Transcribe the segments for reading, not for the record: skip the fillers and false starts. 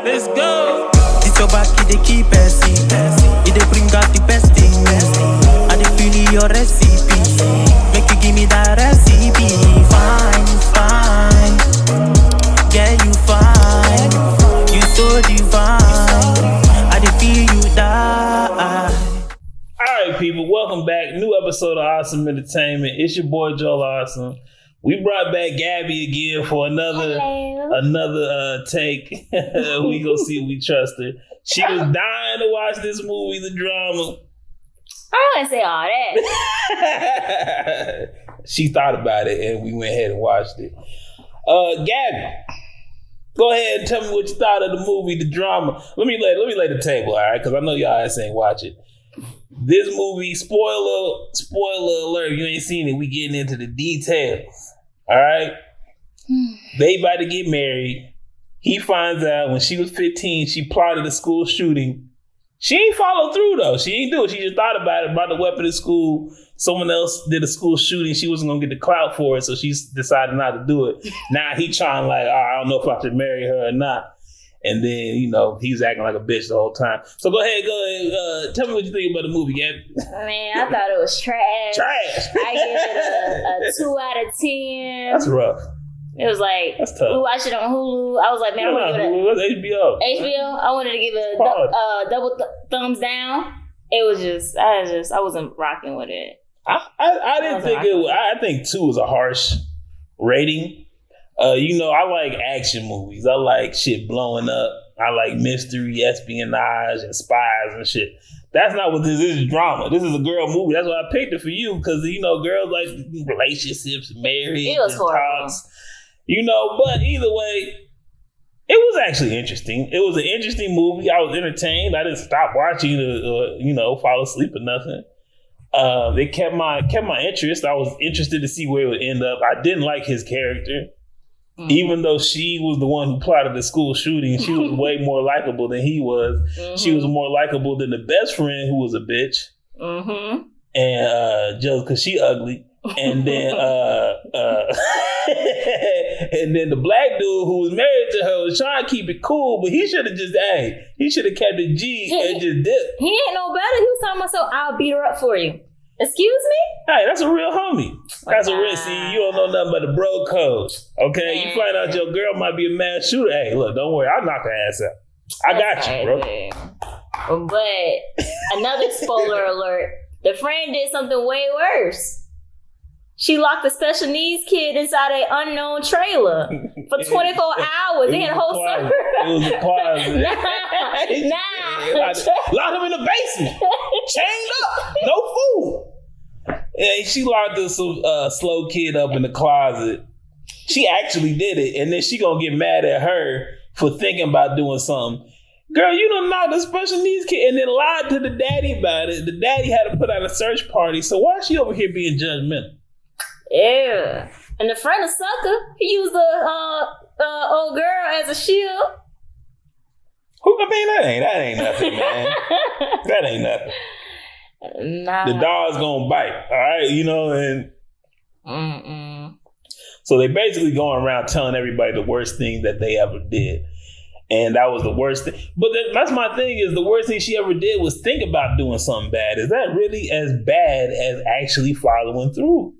Let's go. It's your back, it dey keep passing. It dey bring out the best thing. I dey feel your recipe. Make you give me that recipe. Fine, fine. Yeah, you fine. You so divine. I dey feel you die. Alright, people, welcome back. New episode of Awesome Entertainment. It's your boy Joel Awesome. We brought back Gabby again for another take. We gonna see if we trust her. She was dying to watch this movie, The Drama. I don't want to say all that. She thought about it and we went ahead and watched it. Gabby, go ahead and tell me what you thought of the movie, The Drama. Let me lay the table, all right? Because I know y'all ass ain't watch it. This movie, spoiler alert, if you ain't seen it, we getting into the details. All right? They about to get married. He finds out when she was 15, she plotted a school shooting. She ain't followed through, though. She ain't do it. She just thought about it, brought the weapon to school. Someone else did a school shooting. She wasn't going to get the clout for it, so she decided not to do it. Now he trying like, I don't know if I should marry her or not. And then, he's acting like a bitch the whole time. So go ahead. Tell me what you think about the movie, Gabby. Man, I thought it was trash. I give it a 2 out of 10. That's rough. It was like, that's tough. We watched it on Hulu. I was like, man, I want to give it HBO. HBO. I wanted to give it a double thumbs down. It was just, I wasn't rocking with it. I didn't think it was. I think 2 is a harsh rating. I like action movies. I like shit blowing up. I like mystery, espionage, and spies and shit. That's not what this is. Drama. This is a girl movie. That's why I picked it for you because girls like relationships, marriage, it was horrible. talks. But either way, it was actually interesting. It was an interesting movie. I was entertained. I didn't stop watching to fall asleep or nothing. It kept my interest. I was interested to see where it would end up. I didn't like his character. Mm-hmm. Even though she was the one who plotted the school shooting, she was way more likable than he was. Mm-hmm. She was more likable than the best friend who was a bitch. Mm-hmm. And just because she ugly. And then and then the black dude who was married to her was trying to keep it cool, but he should have just kept it G and just dipped. He ain't no better. He was talking about, so I'll beat her up for you. Excuse me? Hey, that's a real homie. That's a real, see, you don't know nothing about the bro code. Okay? You find out your girl might be a mass shooter. Hey, look, don't worry. I'll knock her ass out. I got you, bro. But another spoiler alert, the friend did something way worse. She locked a special needs kid inside an unknown trailer for 24 hours. They had a whole server. It was a closet. Nah. Locked him in the basement. Chained up. No food. And she locked this slow kid up in the closet. She actually did it. And then she gonna get mad at her for thinking about doing something. Girl, you done knocked a special needs kid and then lied to the daddy about it. The daddy had to put out a search party. So why is she over here being judgmental? Yeah. And the friend of sucker, he used the old girl as a shield. That ain't nothing, man. That ain't nothing. Nah. The dog's gonna bite, all right? And so they basically going around telling everybody the worst thing that they ever did. And that was the worst thing. But that's my thing is the worst thing she ever did was think about doing something bad. Is that really as bad as actually following through?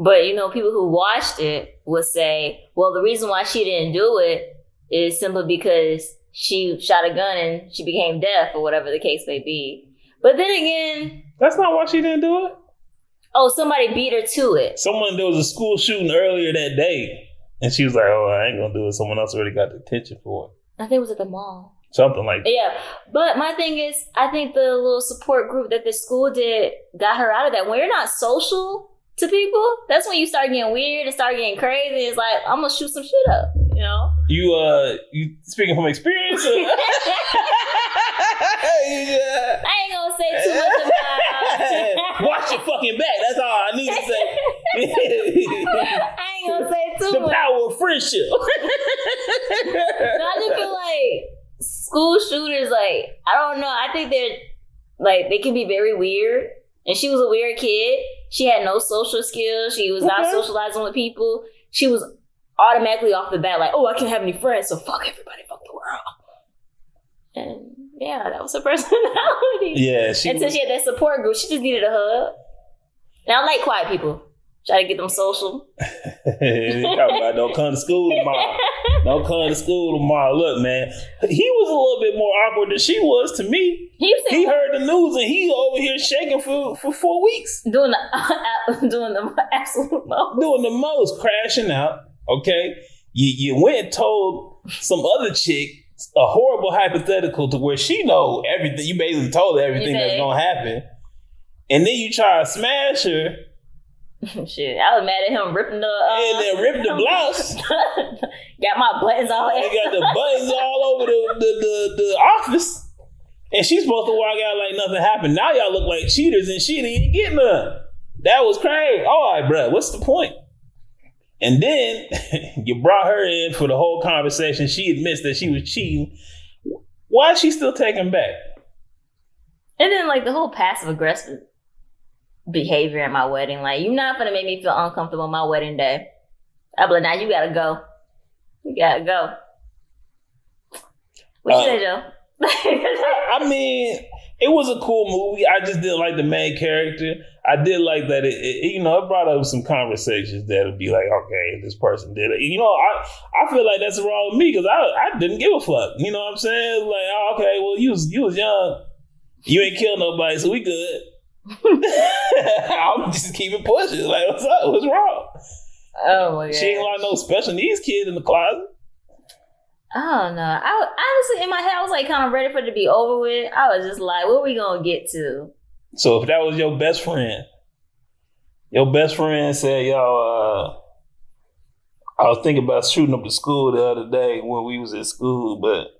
But, people who watched it would say, well, the reason why she didn't do it is simply because she shot a gun and she became deaf or whatever the case may be. But then again... That's not why she didn't do it. Oh, somebody beat her to it. There was a school shooting earlier that day. And she was like, I ain't going to do it. Someone else already got the attention for it. I think it was at the mall. Something like that. Yeah. But my thing is, I think the little support group that the school did got her out of that. When you're not social to people, that's when you start getting weird and start getting crazy. It's like, I'm going to shoot some shit up, You speaking from experience? I ain't going to say too much about Watch your fucking back. That's all I need to say. I ain't going to say too much. The power of friendship. No, I just feel like school shooters, I don't know. I think they're, they can be very weird. And she was a weird kid. She had no social skills. She was not socializing with people. She was automatically off the bat like, oh, I can't have any friends, so fuck everybody, fuck the world. yeah, that was her personality. Yeah, until she had that support group, she just needed a hug. Now I like quiet people. Try to get them social. Talking about don't come to school tomorrow. Don't come to school tomorrow. Look, man, he was a little bit more awkward than she was to me. He heard the news and he over here shaking for 4 weeks. Doing the absolute most. Doing the most, crashing out. Okay, you went and told some other chick a horrible hypothetical to where she know everything. You basically told her everything that's gonna happen, and then you try to smash her. Shit, I was mad at him ripping and then ripped the blouse. Got my buttons all. They got the buttons all over the office, and she's supposed to walk out like nothing happened. Now y'all look like cheaters, and she didn't get none. That was crazy. All right, bro, what's the point? And then you brought her in for the whole conversation. She admits that she was cheating. Why is she still taking back? And then like the whole passive aggressive behavior at my wedding. Like, you're not gonna make me feel uncomfortable on my wedding day. I'll be like, nah, you gotta go. You gotta go. What you say, Joe? I mean, it was a cool movie. I just didn't like the main character. I did like that it brought up some conversations that'll be like, okay, this person did it. I feel like that's wrong with me because I didn't give a fuck. You know what I'm saying? Like, oh, okay, well, you was young. You ain't killed nobody, so we good. I'm just keep it pushing. Like, what's up? What's wrong? Oh my god. She ain't like no special needs kids in the closet. I don't know. I honestly, in my head, I was like kind of ready for it to be over with. I was just like, what are we gonna get to? So if that was your best friend said, yo, I was thinking about shooting up the school the other day when we was at school, but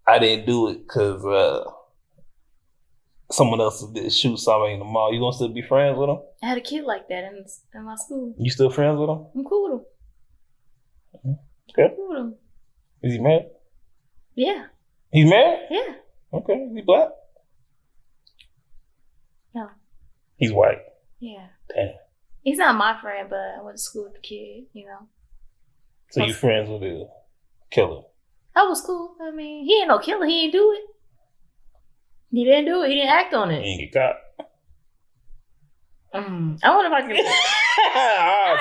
I didn't do it because someone else did shoot somebody in the mall. You gonna still be friends with him? I had a kid like that in my school. You still friends with him? I'm cool with him. Okay. I'm cool with him. Is he married? Yeah. He's married? Yeah. Okay. He black? No. He's white? Yeah. Damn. He's not my friend, but I went to school with the kid, So you friends with the killer? That was cool. I mean, he ain't no killer. He ain't do it. He didn't do it. He didn't act on it. He ain't get caught. I wonder if I can. I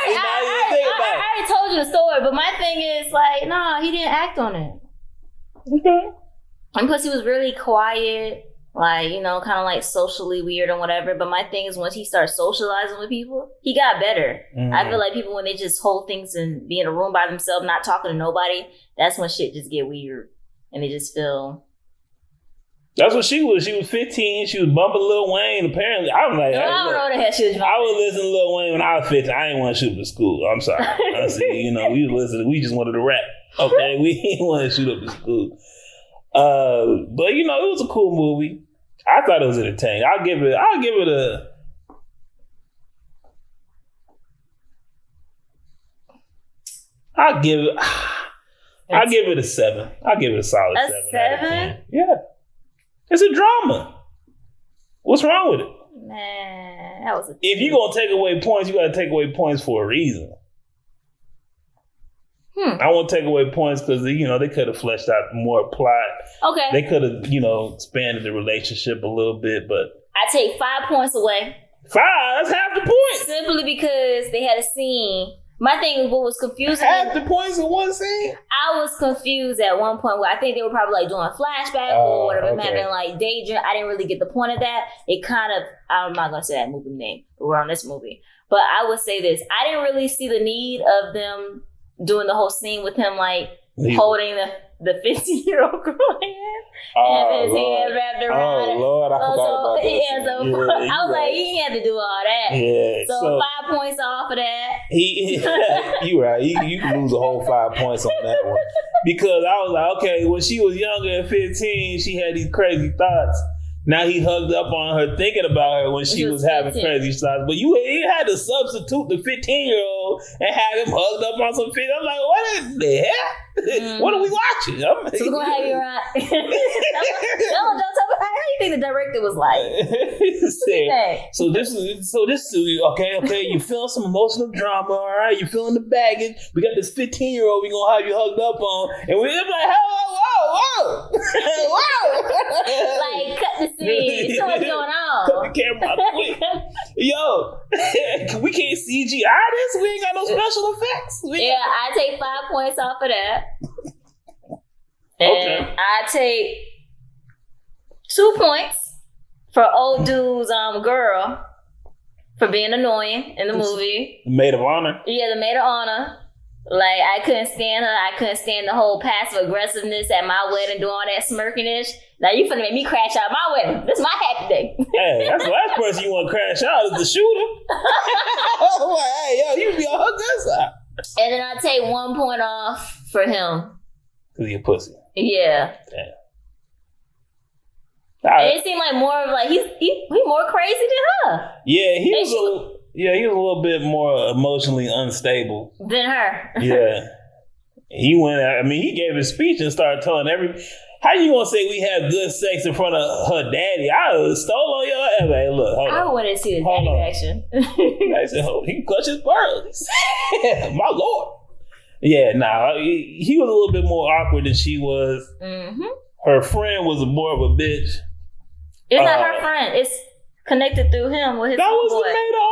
already told you the story, but my thing is like, nah, he didn't act on it. Okay. And plus, he was really quiet, like, kind of like socially weird and whatever. But my thing is, once he started socializing with people, he got better. Mm-hmm. I feel like people, when they just hold things and be in a room by themselves, not talking to nobody, that's when shit just get weird, and they just feel. That's what she was. She was 15. She was bumping Lil Wayne. Apparently, I was like, I don't know what the hell she was bumping. I was listening to Lil Wayne when I was 15. I didn't want to shoot up the school. I'm sorry. Honestly, we was listening. We just wanted to rap. Okay, we didn't want to shoot up the school. But it was a cool movie. I thought it was entertaining. I'll give it a. I'll give it a 7. I'll give it a solid 7. 7? Yeah. It's a drama. What's wrong with it? Man, that was if you're going to take away points, you got to take away points for a reason. I won't take away points because, they could have fleshed out more plot. Okay. They could have, expanded the relationship a little bit, but... I take 5 points away. 5? That's half the point. Simply because they had a scene. My thing, what was confusing... Half the points in one scene? I was confused at one point where I think they were probably like doing a flashback or whatever. Okay. Having like daydream. I didn't really get the point of that. It kind of... I'm not going to say that movie name. We're on this movie. But I would say this. I didn't really see the need of them doing the whole scene with him like holding the 15-year-old girl hand and his hand wrapped around it. Oh, Lord, I forgot about that. Yeah, I was like, he had to do all that. Yeah. So 5 points off of that. You right. You can lose a whole 5 points on that one. Because I was like, okay, when she was younger at 15, she had these crazy thoughts. Now he hugged up on her thinking about her when she was having crazy thoughts. But you had to substitute the 15-year-old and have him hugged up on some 15. I'm like, what in the hell? What are we watching? So we're going to have you right. Don't tell me. How do you think the director was like? So this is okay. You're feeling some emotional drama, all right? You're feeling the baggage. We got this 15-year-old we're going to have you hugged up on. And we're like, whoa. Yo, we can't CGI this. We ain't got no special effects. I take 5 points off of that. And I take 2 points for old dude's girl for being annoying in the movie. The maid of honor. Yeah, the maid of honor. Like, I couldn't stand her. I couldn't stand the whole passive aggressiveness at my wedding, doing all that smirking-ish. Now, you finna make me crash out my wedding. This is my happy day. Hey, that's the last person you want to crash out is the shooter. Like, hey, yo, you be on her good side. And then I take 1 point off for him. Because he a pussy. Yeah. Damn. And it seemed like more of like, he more crazy than her. Yeah, he was a little bit more emotionally unstable than her. Yeah. He went out, I mean, he gave his speech and started telling how you gonna say we have good sex in front of her daddy? I stole on your ass. Hey, look, hold on. I want to see the daddy reaction. I said, he clutched his pearls. My lord. Yeah, he was a little bit more awkward than she was. Mm-hmm. Her friend was more of a bitch. It's not her friend. It's connected through him with his That was boy. the maid of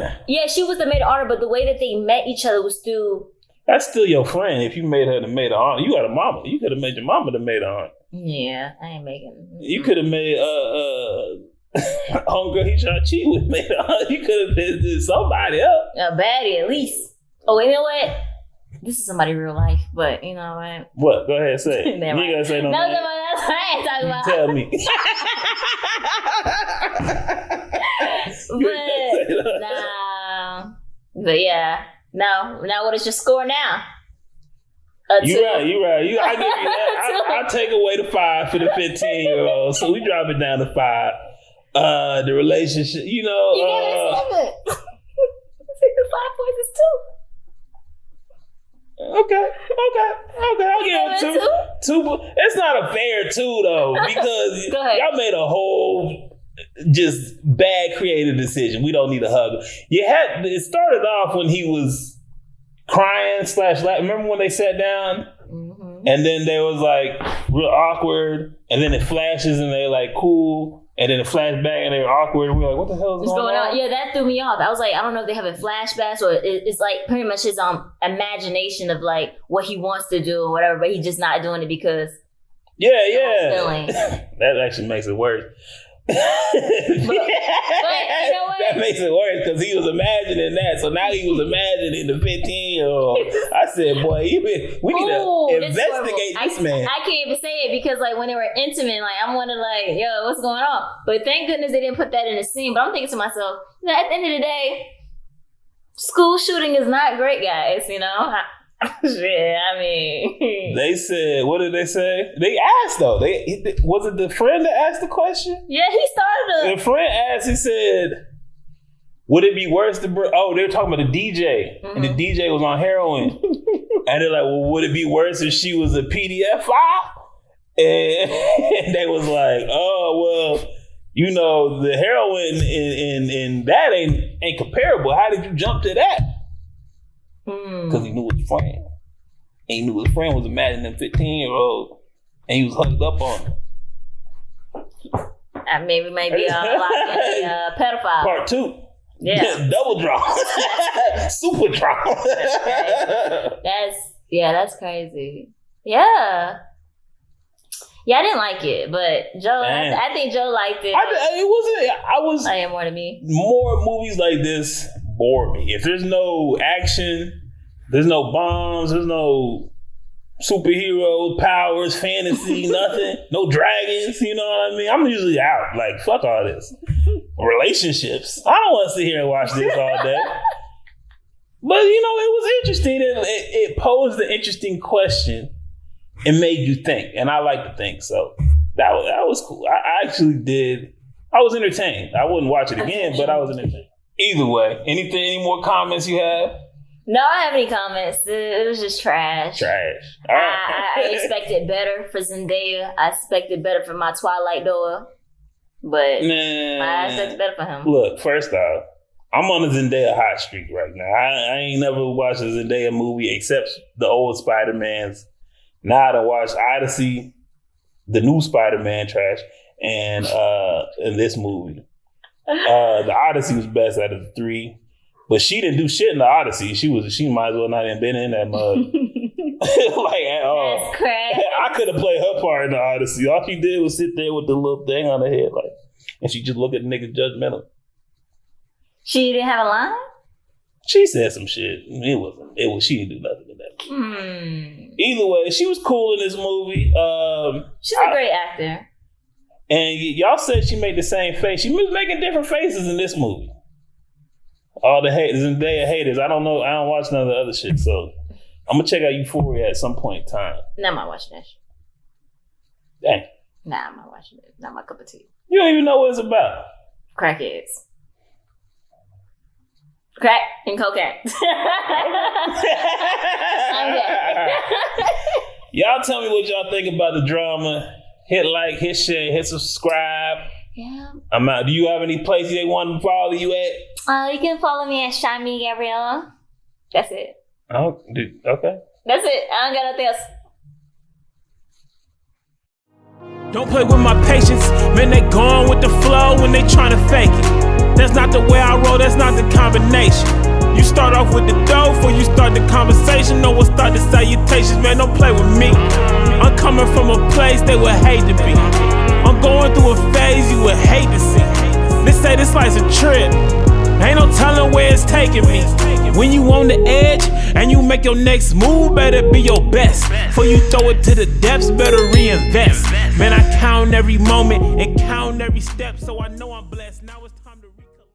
honor. Yeah, she was the maid of honor, but the way that they met each other was through... That's still your friend. If you made her the maid of honor, you got a mama. You could have made your mama the maid of honor. Yeah, I ain't making... You could have made homegirl he tried to cheat with maid of honor. You could have been somebody else. A baddie at least. Oh, you know what? This is somebody real life, but you know what? What? Go ahead, say it. You ain't gotta say no. No, that's what I ain't talking about. Tell me. But yeah. No. Now what is your score now? You right. I give you that. I'll take away the 5 for the 15-year-old. So we drop it down to 5. The relationship, you gave it 7. The 5 points is 2. Okay. I'll give it 2. 2. It's not a fair 2 though, because y'all made a whole just bad creative decision. We don't need a hug. It started off when he was crying / laughing. Remember when they sat down? Mm-hmm. And then they was like real awkward, and then it flashes and they're like cool. And then it flashed back and they were awkward. And we were like, what the hell is going on? Yeah, that threw me off. I was like, I don't know if they having flashbacks or it's like pretty much his imagination of like what he wants to do or whatever, but he's just not doing it because... Yeah. That actually makes it worse. But you know what? That makes it worse because he was imagining that. So now he was imagining the 15-year-old. I said, boy, we need to investigate this man. I can't even say it because like when they were intimate, like I'm wondering like, yo, what's going on? But thank goodness they didn't put that in the scene. But I'm thinking to myself, at the end of the day, school shooting is not great, guys, you know? Shit, I mean... They said, what did they say? They asked, though. Was it the friend that asked the question? Yeah, he started The friend asked, he said, would it be worse to... they were talking about the DJ. Mm-hmm. And the DJ was on heroin. And they're like, well, would it be worse if she was a PDF file? And they was like, oh, well... You know, the heroin in that ain't comparable. How did you jump to that? Because he knew his friend. And he knew his friend was imagining a 15-year-old. And he was hugged up on him. Maybe maybe a pedophile. Part 2. Yeah. Double draw. Super draw. That's crazy. Yeah. Yeah, I didn't like it, but Joe, I think Joe liked it. I am more than me. More movies like this bore me. If there's no action, there's no bombs, there's no superheroes, powers, fantasy, nothing, no dragons, you know what I mean? I'm usually out. Like, fuck all this. Relationships. I don't want to sit here and watch this all day. But, you know, it was interesting. It posed an interesting question. It made you think, and I like to think, so that was cool. I actually did. I was entertained. I wouldn't watch it again, but I was entertained. Either way, any more comments you have? No, I don't have any comments. It was just trash. All right. I expected better for Zendaya. I expected better for my Twilight door, but I expected better for him. Look, first off, I'm on a Zendaya hot streak right now. I ain't never watched a Zendaya movie except the old Spider-Mans. Now I watched Odyssey, the new Spider-Man trash, and this movie. The Odyssey was best out of the three. But she didn't do shit in the Odyssey. She might as well not have been in that mug. Like at all. That's crazy. I could have played her part in the Odyssey. All she did was sit there with the little thing on her head, like, and she just looked at the nigga judgmental. She didn't have a line? She said some shit. She didn't do nothing in that movie. Either way, she was cool in this movie. She's a great actor. And y'all said she made the same face. She was making different faces in this movie. All the haters and Zendaya haters. I don't know. I don't watch none of the other shit, so I'm gonna check out Euphoria at some point in time. No, I'm not watching that shit. Dang. Nah, I'm not watching it. Not my cup of tea. You don't even know what it's about. Crackheads. Crack and cocaine. Y'all tell me what y'all think about the drama. Hit like, hit share, hit subscribe. Yeah. I'm out. Do you have any places they want to follow you at? You can follow me at Shami Gabriella. That's it. Oh, okay. That's it. I don't got nothing else. Don't play with my patience. Man, they gone with the flow when they trying to fake it. That's not the way I roll. That's not the combination. You start off with the dough before you start the conversation. No one start the salutations. Man, don't play with me. I'm coming from a place they would hate to be. I'm going through a phase you would hate to see. They say this life's a trip. Ain't no telling where it's taking me. When you on the edge and you make your next move, better be your best. Before you throw it to the depths, better reinvest. Man, I count every moment and count every step, so I know I'm blessed. Now it's